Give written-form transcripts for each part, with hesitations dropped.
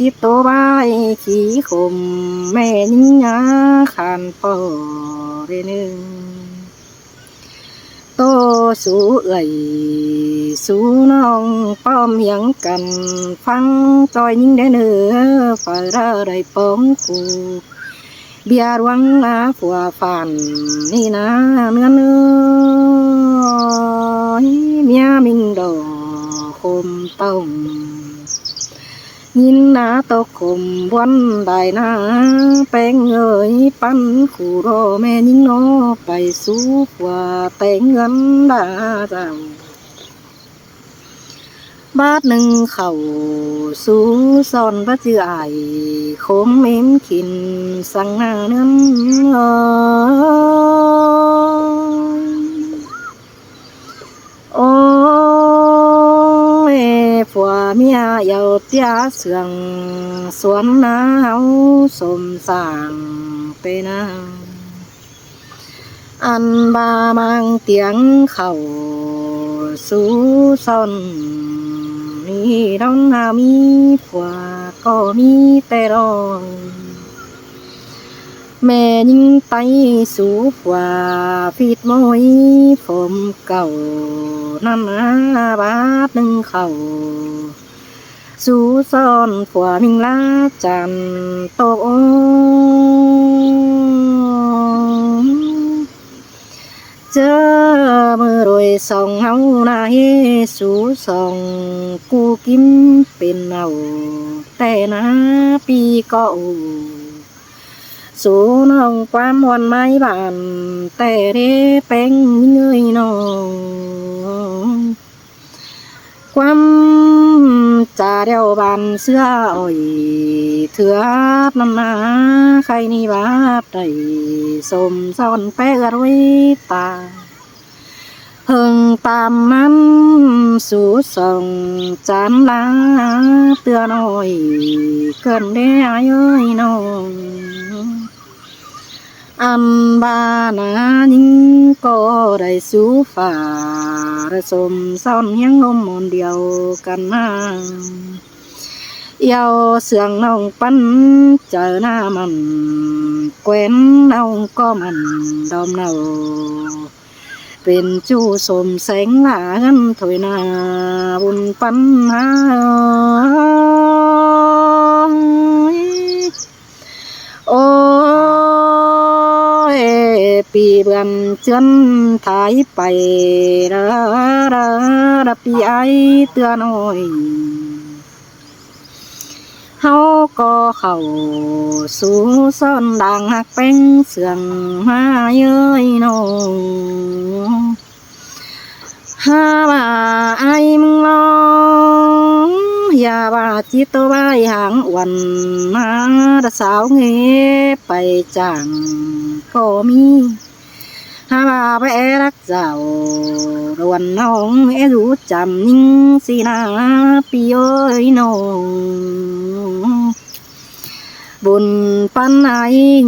จิตโตบายขี้ขมแม่ยิ่งยาขันปอเรนึงโตสู้เอ่ยสู้น้องป้อมเหียงกันฟังจอยยิ่งได้เนื้อฝ่ายเราได้ป้องคูเบียร์วังนาผัวฝันนี่นะเนื้อเนื้อเมียมิงดอกคมต้มยินนาตกคมวันได้นาแป้งเอ๋ยปั้นขู่รอแม่ยิ่งน้อไปสู้กว่าแต่งเงินดาเจ้าบาทหนึ่งเข่าสู้ซ่อนพระเจือไอคมเม้มขินสั่งหน้าเนื้อโอ้ผัวเมียเยาเตี้ยเสืองสวนนาเฮาสมสางไปนาอันบามังเตียงเขาสู้ซ่อนนี่น้องนามีผัวก็มีแต่รองแม่ยิ่งไปสู่ผัวฟีดมอยผมเก่านั่นนะบาทหนึ่งเขาสู้ซ่อนผัวมิงลาจันโตเจอมือรวยส่องเฮาหน้าเฮสู้ส่องกูกินเป็นเอาแต่นะปีก็สู้น้องความวันไม้บานแต่เด้แป้งเงยน้องความจ่าเดียวบานเสื้ออ่อยเถื่อนน้ำนาใครนี่บาดได้สมซ่อนแปะรวยตาเพิ่งตามมันสู่ส่องจานลาเตือนหน่อยเกินได้เอ้ยน้องอันบานายิ่งก็ได้สู่ฝ่าระสมซ่อนยังลมมอนเดียวกันมาเยาเสียงน้องปั้นเจอหน้ามันแกวนน้องก็มันดอมเนาเป็นจูสมแสงหลากันถอยหน้าบุญปั้นหาโอ้ปีเบือนเจือนถ่ายไประปีไอเตือนหน่อยเฮาก็เข้าสู่ซ่อนดังหักเป็นเสื่องมาเย้ยน้องหาว่าไอ้มึงลองอย่าว่าจิตตัวใบหางวันมาสาวเงไปจ้างก็มีหาว่าไปรักเจ้าดวนน้องรู้จำยิ่งสินาปีเอ้ยน้องบุญปันไอ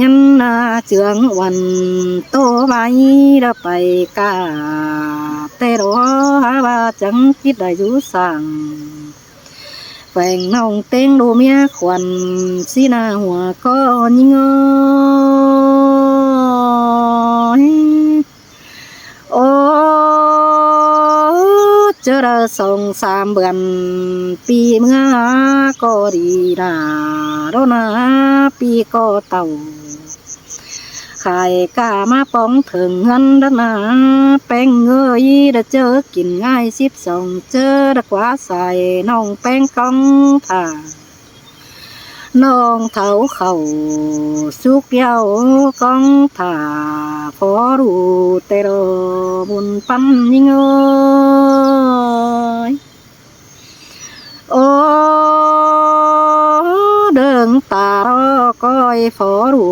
ยันนาเจืองวันโตใบระไปกาแต่รอหาว่าจังคิดได้อยู่สั่งแฝงน้องเต็งดูเมียขวัญสีหน้าหัวก็ยิ่งโอ้เจอเราส่งสามเบือนปีเมื่อก็ดีนาโรนาปีก็เต่าขายกามาป้องถึงเงินดันาแป้งเงยได้เจอกินง่าย12เจอได้กว่าใส่น้องแป้งกองถ่าน้องเถาเข่าสุกเยาวกองถ่าพอรู้แต่รอบุญปั้นยิ่งเอ้ยโอ้เดิงตารอก้อยฟอรู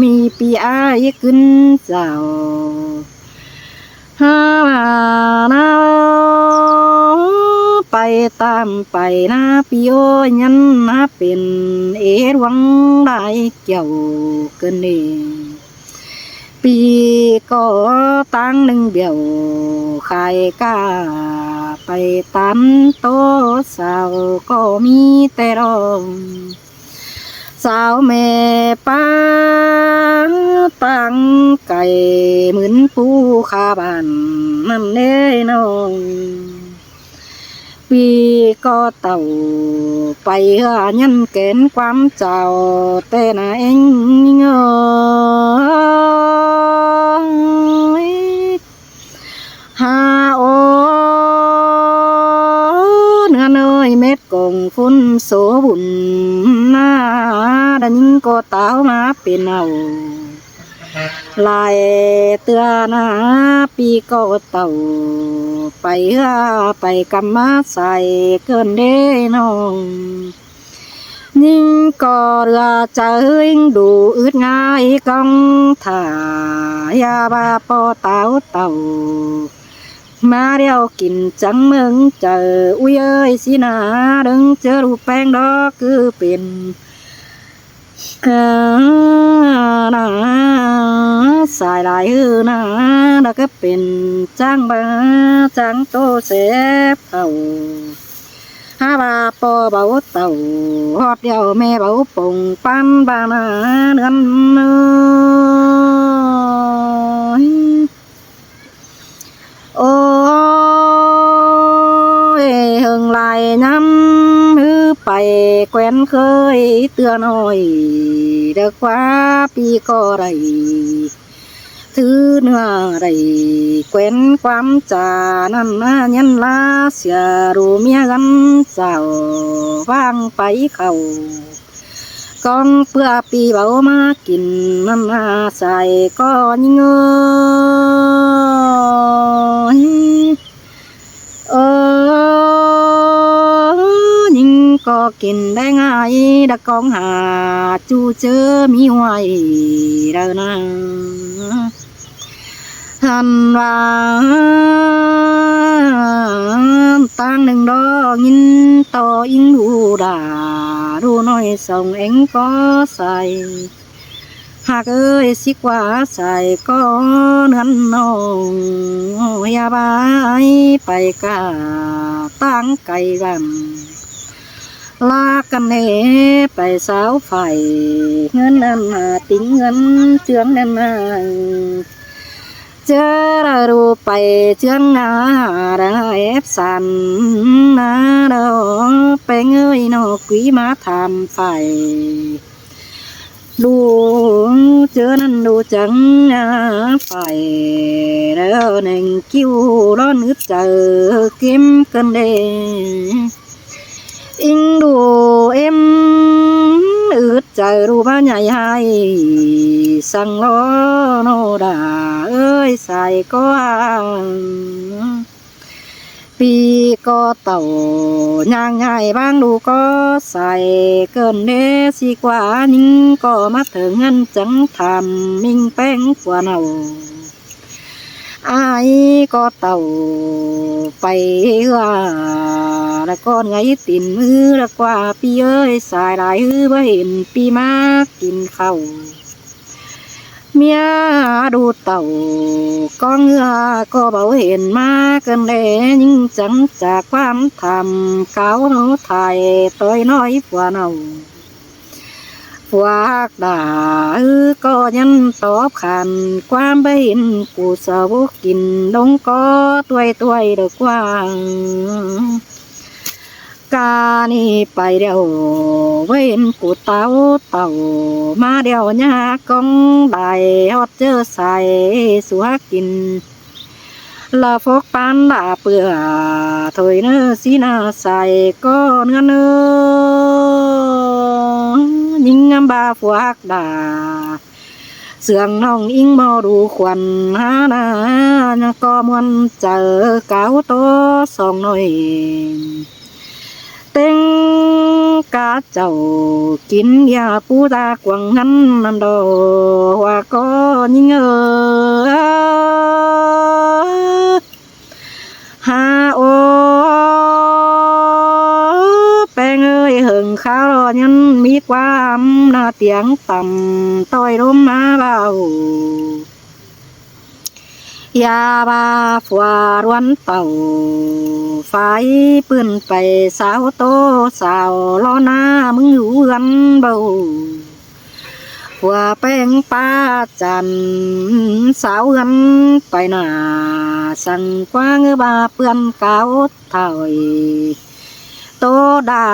มีปีอายขึ้นเจ้าฮานาไปตามไปนะปีโอยันมาเป็นเอวังได้เกี่ยวกันเองปี ก็ตั้งหนึ่งเดียวขายกาไปตามโตสาวก็มีแต่ร้องสาวแม่ป้าตั้งไก่เหมือนผู้ขาบ้านนั่นเด้น้องปีก็เต่าไปยันเกณฑ์ความเจ้าแต่น่ะเองเงยหาโอเนื้อเนยเม็ดกงฟุ้นโสบุญหน้าดันยิงก็เต้ามาเป็นเอาลายเตือนาปีก็เต่าไปไปกำมาใส่เกินเด้น้องยิ่งก็เรือจะยิ่งดูอึดง่ายกองถ่ายาบาปอเต่าเต่ามาเดียวกินจังเมืองเจออุ้ยเอ้ยสินาดึงเจอรูปแป้งดอกคือเป็นนาสายลายนาแล้วก็เป็นจ้างบาจ้างโตเสบเต่าหาบาปอเบาเต่าฮอดเดียวแม่เบาปงปันบานาเดือนโอ้ยเฮงลายน้ำมือไปแคว้นเคยเตือนหน่อยเด็กว่าปีก็ไรถือเนื้อไรแคว้นความจานั่นนะยันลาเสียรู้เมียกันเจ้าวางไปเขากองเพื่อปีเบามากินน้ำนาใส่ก็ยิ่งเงยยิ่งก็กินได้ง่ายดักกองหาจูเจอมีไว้เด้อนะหันว่าตั้งหนึ่งดอกยินต่ออิงดูด่าดูน้อยส่งเอ็งก็ใส่หากเอ้ยสิกว่าใส่ก็นั้นน้องอย่าบายไปกาตั้งไก่กันลากันเนไปสาวไฟเงินนั้นติ้งเงินเจืองนั้นเจอรูไปเจืองนาได้เอฟสันนาดอไปเงยนกกุยมาทำไฟดูเจอนั้นดูจังไฟเด้อหนึ่งคิวร้อนอึดเจอเก็มกันเดอิงดูเอ็มอึดใจรู้บ้านใหญ่ให้สั่งล้อโนดาเอ้ยใส่ก็ปีก็เต่าย่างใหญ่บ้างดูก็ใส่เกินเดสิกว่านิ่งก็มาถึงเงินจังทำมิ่งแป้งกว่าเนาอายก็เต่าไปแล้วก็ไงตินมือแล้วกว่าปีเอ้ยสายหลายบ่เห็นปีมากินข้าวเมียดูเต่าก็เงือก็เบาเห็นมากันแลยิ่งจังจากความทำเขาเขาไทยต้อยน้อยกว่าเนาพวกด่าก็ยันตอบขันความไม่เห็นกูสาวกินดงก็ตัวเด็กว่า กานี่ไปเดียวเว้นกูเต่ามาเดียวยากองได้ฮอดเจอใส่สัวกินละฟกปันดาเปื่อถอยเนื้อสีนาใส่ก็เนื้อยิงบาฟวกดาเสื่องน้องอิงมอดูควันหานาก็มวนเจอเก้าโตสองหน่อยเต็งกาเจ้ากินยาปูตากวางนั้นนั่นดอว่าก็ยิ่งหาโอแป้งเอ้ยหึงข้าวยันมีความน่าเตียงต่ำต้อยลมมาเบา ยาบาฝัวรวนเต่าไฟปืนไปสาวโตสาวล้อหน้ามึงอยู่เรือนเบาผัวแป้งป้าจันสาวเรือนไปหน้าสั่งกว้างบาเปื้อนเก่าเท่าโตดา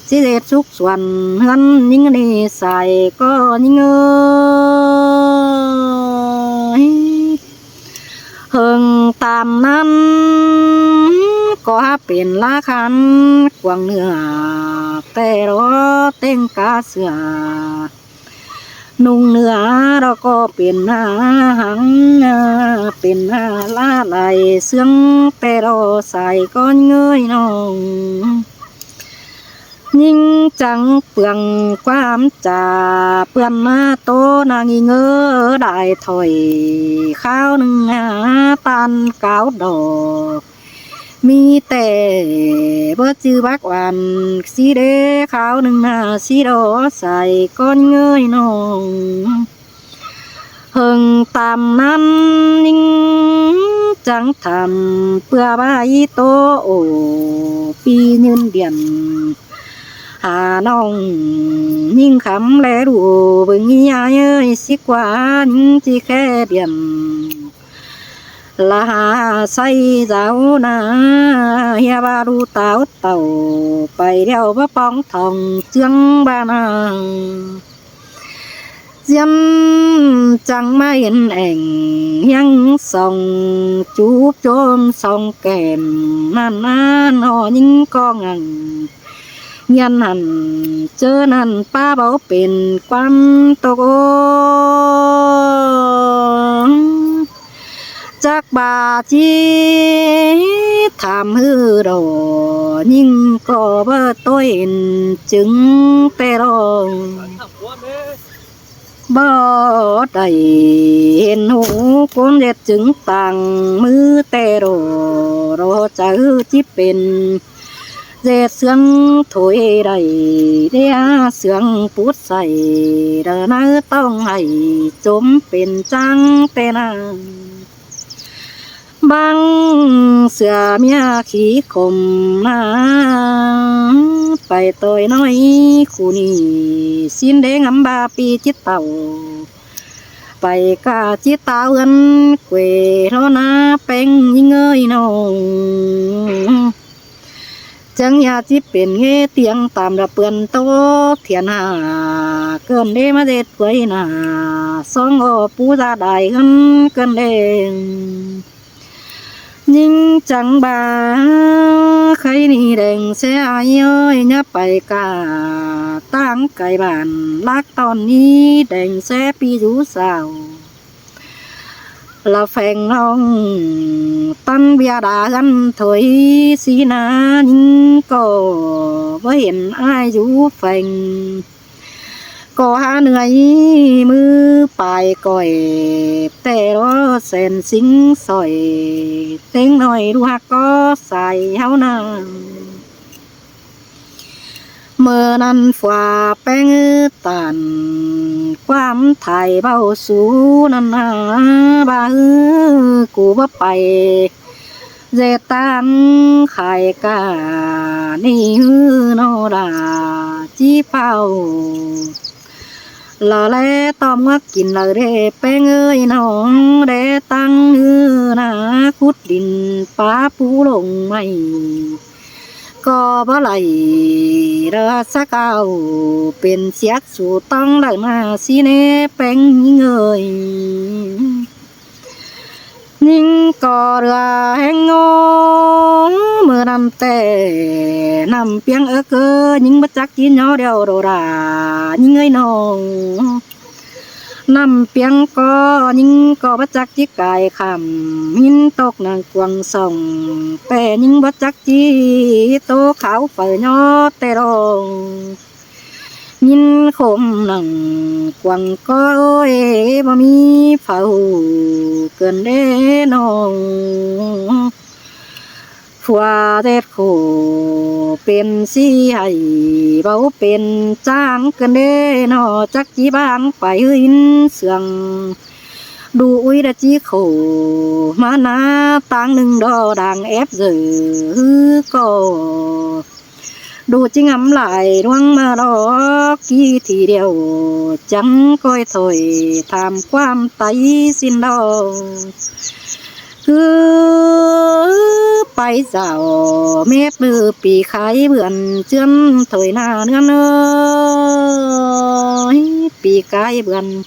จิเดสุกส่วนเฮือนยิ่งนี่ใส่ก็ยิ่งเฮิงตามนั้นก็เป็นราคันกวางเนื้อแต่รอเต้งกาเสือนุ่งเนื้อเราก็เป็นหังเป็นลาไหลเสื่องแต่เราใส่ก้อนเงยน้องยิ่งจังเปลืองความจ่าเปื้อนมาโตนางเงอได้ถอยข้าวหนึ่งปานเก้าดอกมีแต่บ่จื้อบักวันสีเดขาวหนึ่งสีดอใส่ก้อนเงยน้องเฮิงตามนั้นยิ่งจังทำเพื่อใบโตโอปียืนเดียนหาน้องยิ่งคำแลดูเบิ่งยายเอ้ยสิกว่ายิ่งที่แค่เดียนลาใส่เจ้านาเฮียบารูเต่าไปเดียวบ่ป้องทองเจืองบ้านเจียมจังไม่เห็นแอ่งยังส่องจูบโจมส่องแก้มนั่นหอยิ่งก็งังยันหันเจอนั่นป้าเบาเป็นความตกจากบาจีทำฮือดอยิ่งก็เบ่ต้อยจึงแต่รองบ่ได้เห็นหูคนเด็ดจึงต่างมือแต่รอจะจิเป็นเจ็ดเสียงถอยได้เดียเสียงพูดใส่เดินต้องให้จมเป็นจังแต่นางบางเสือเมียขี้คมนาไปต่อยน้อยคู่นี้สิ้นแดงอำบาปีจิตเต่าไปกาจิตเต่าเอินเกวรอนาเป็งยิ่งเงยน้องจังยาจิเป็นเงเตียงตามระเปือนโตเทียนหาเกินเดมาเด็ดไว้นาสองอปูตาได้เกินเดงยิ่งจังบาใครนี่แดงเสียอ้อยยับไปกาตั้งไก่บ้านรักตอนนี้แดงเสียปีอยู่สาวละแฟงน้องตั้นเบียดากันถอยสีนายิ่งก็บ่เห็นอายอยู่แฟงก็หาเหนื่อยมือปลายก่อยแต่รอเส้นสิงสอยเต็งหน่อยดูหักก็ใส่เฮานาเมื่อนั้นฝ่าแป้งตันความไทยเบาสูนันนาบ้ากูบ่ไปเจตันขายกานี่โนดาจีเฝ้าละแลตอมว่ากินละเรแป้งเอ้ยน้องเดตั้งนาคุดดินป้าปูลงไม่ก็บ่ไหลเรือสักเอาเป็นเสียกสู่ต้องไหลมาสิเนแป้งเงยนิ่งก็เรือแหงงเมื่อนำแต่นำเปียงเกอยิ่งบัจักกินย่อเดียวโดรายิ่งเงยน้องนำเปียงก็ยิ่งก็บัจักจิกายคำหินตกนางกวางส่องแต่ยิ่งบัจักจีโตขาวเปิดย่อแต่รองยินคมหนังกวางก็บ่มีเฝ้าเกินเด้น้องผัวเด็ดโคเป็นสีให้เบาเป็นจ้างเกินเด้นอจักจีบางไปหินเสื่อง đủ ui đã chi khổ mà na tăng nâng đo đang ép giờ có đủ chi ngắm lại đoan mà đó kỳ thì đều chẳng coi thôi tham quan tay xin đâu cứ bay dạo mép bự bị khai vườn chân thời nào nữa ơi bị cái vườn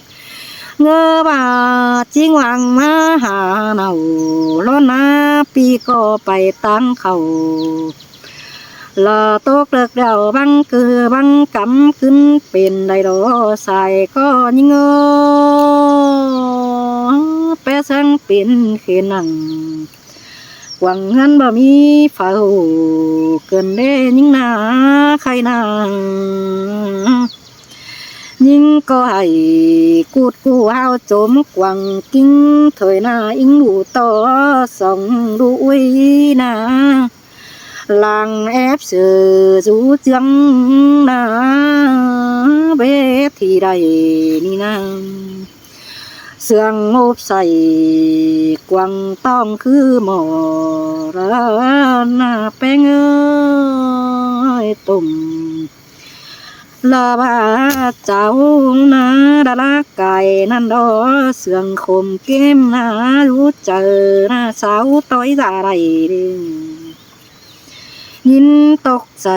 ngơ bà chi hoàng má hà nào lo na pi có bay tăng khẩu là tốt được đầu băng cứ băng cắmขึ้นเป็นđầy đó xài có những bé sangเป็นkhi nặng quăng ngăn bà mi phao cần đê những na khai nàng nhưng có hay cút cu hao chốm quăng kinh thời na ính đủ to sống đuôi na làng ép sự rú trắng na bé thì đầy ni na sương ngốp say quăng tong cứ mò ra na beng ơi tùm là bà cháu na đã lá cài nan đó sương khom kem na rú chờ na sáu tối ra đầy nhìnตกใจ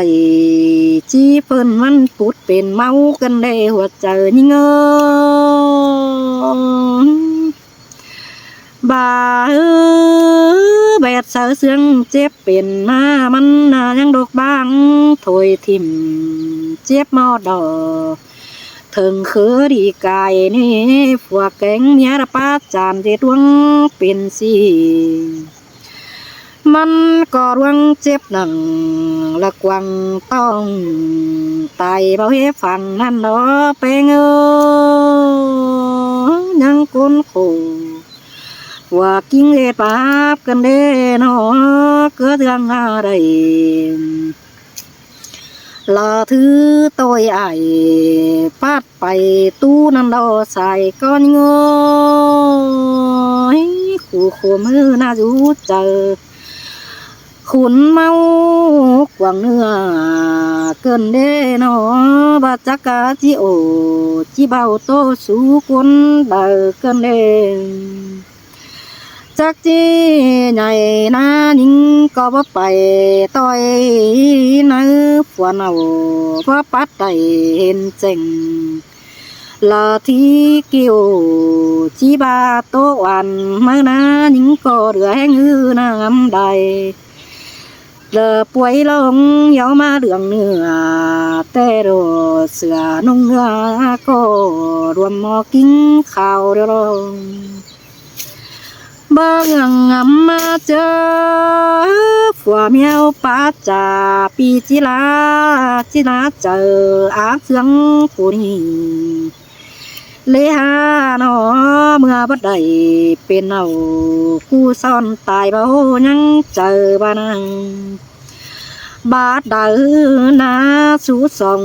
จีเพิ่นมันปุดเป็นเมากันได้หัวใจยิ่งบ่าแบดเสือเสืองเจ็บเป็นมามันยังดอกบางถอยทิ่มเจ็บมอดอถึงคือดีกายนี่พวกแกงเมียระป้าจานเจดวงเป็นสีมันก็ร่วงเจ็บหนังละกวังต้องตายเบาเฮฟังนั่นเนาะเปงยังกุนขู่ว่ากิ้งเอ็ดปาบกันเด้เนาะเกิดเรื่องอะไรละถือตัวใหญ่ปาดไปตู้นั่นเนาะใส่ก้อนเงยขู่ข่มมือน่าจูเจอขุนเมากวางเนื้อเกินเด้นอบาจักกะจิโอจิเบาโตสูคนเดิเกินเด้จักจีใหญ่นายิงก็บ่ไปต่อยนาฝัวเนาเพราะปัดได้เห็นเจ๋งละที่เกี่ยวจีบาโตวันเมื่อนายิงก็เรือแห้งือน้ำใดป่วยลงเยามาเรื่องเนื้อแต่โดเสือนุ่งเนื้อก็รวมหมอกินข้าวเดียวบางงำมาเจอฝัวเมียวป้าจ่าปีจิลาเจออาเสียงผู้นี้เลหาหนอเมื่อบัดใดเป็นเอาคู่ซ่อนตายเบายังเจอบ้านังบาดเดินนาสูส่อง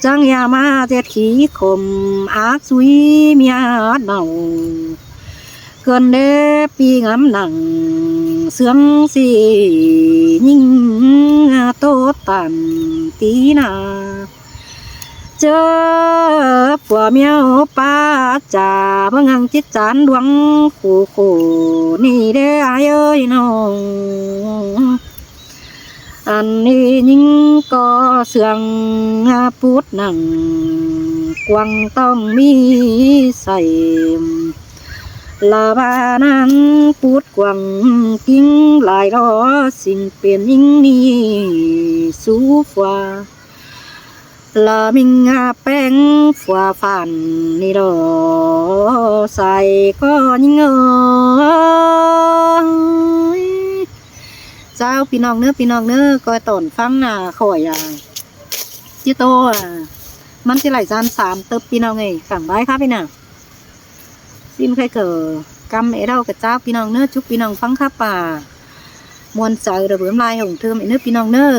จังยามาเจ็ดขี้คมอาสุยเมียเนาเกินเดปีงำหนังเสื่องสียิ่งโตตันตีนาเจอผัวเมียวป้าจ่าเพิ่งหังจิตจานดวงคู่นี่เด้อเอ้ยน้องอันนี้ยิ่งก็เสื่องพูดหนังกวางต้องมีใส่ลาบานั้นพูดกวางกิ้งหลายล้อสิ่งเปลี่ยนยิ่งนี้สู้ฟ้าลามิงแป้งฝัวฝันนี่ดอใส่ก็ยิ่งเจ้าพี่น้องเนื้อก็ตอนฟังข่อยจิโตมันจะไหลจานสามเติบพี่น้องไงขังไว้ครับพี่น่ะซิมใครเกิดกำเอเดากับเจ้าพี่น้องเนื้อชุบพี่น้องฟังครับป่ามวนใจระเบิดลายของเธอเนื้อพี่น้องเนื้อ